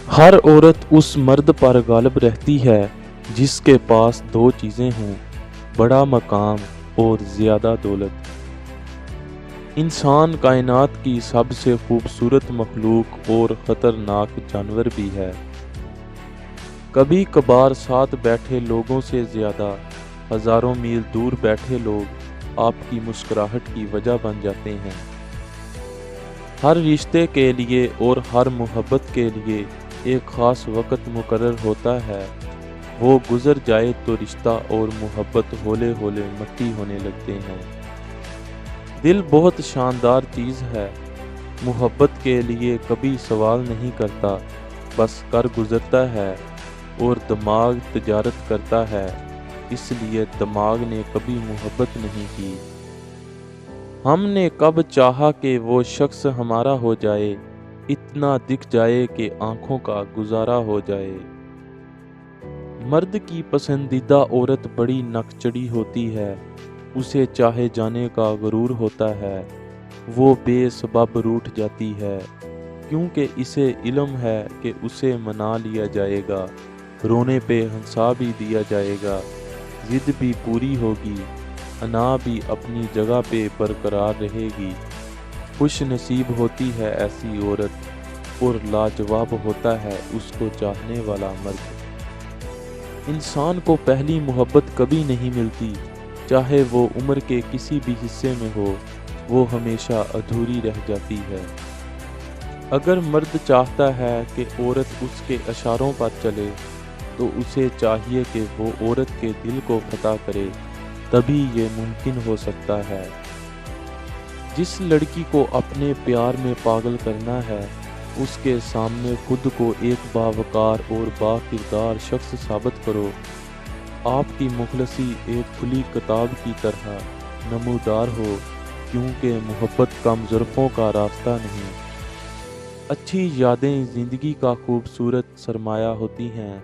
ہر عورت اس مرد پر غالب رہتی ہے جس کے پاس دو چیزیں ہوں: بڑا مقام اور زیادہ دولت۔ انسان کائنات کی سب سے خوبصورت مخلوق اور خطرناک جانور بھی ہے۔ کبھی کبھار ساتھ بیٹھے لوگوں سے زیادہ ہزاروں میل دور بیٹھے لوگ آپ کی مسکراہٹ کی وجہ بن جاتے ہیں۔ ہر رشتے کے لیے اور ہر محبت کے لیے ایک خاص وقت مقرر ہوتا ہے، وہ گزر جائے تو رشتہ اور محبت ہولے ہولے مٹی ہونے لگتے ہیں۔ دل بہت شاندار چیز ہے، محبت کے لیے کبھی سوال نہیں کرتا، بس کر گزرتا ہے، اور دماغ تجارت کرتا ہے، اس لیے دماغ نے کبھی محبت نہیں کی۔ ہم نے کب چاہا کہ وہ شخص ہمارا ہو جائے، اتنا دکھ جائے کہ آنکھوں کا گزارا ہو جائے۔ مرد کی پسندیدہ عورت بڑی نکچڑی ہوتی ہے، اسے چاہے جانے کا غرور ہوتا ہے، وہ بے سبب روٹھ جاتی ہے، کیونکہ اسے علم ہے کہ اسے منا لیا جائے گا، رونے پہ ہنسا بھی دیا جائے گا، ضد بھی پوری ہوگی، انا بھی اپنی جگہ پہ برقرار رہے گی۔ خوش نصیب ہوتی ہے ایسی عورت، اور لاجواب ہوتا ہے اس کو چاہنے والا مرد۔ انسان کو پہلی محبت کبھی نہیں ملتی، چاہے وہ عمر کے کسی بھی حصے میں ہو، وہ ہمیشہ ادھوری رہ جاتی ہے۔ اگر مرد چاہتا ہے کہ عورت اس کے اشاروں پر چلے، تو اسے چاہیے کہ وہ عورت کے دل کو فتح کرے، تبھی یہ ممکن ہو سکتا ہے۔ جس لڑکی کو اپنے پیار میں پاگل کرنا ہے، اس کے سامنے خود کو ایک باوقار اور با کردار شخص ثابت کرو۔ آپ کی مخلصی ایک کھلی کتاب کی طرح نمودار ہو، کیونکہ محبت کم ظرفوں کا راستہ نہیں۔ اچھی یادیں زندگی کا خوبصورت سرمایہ ہوتی ہیں،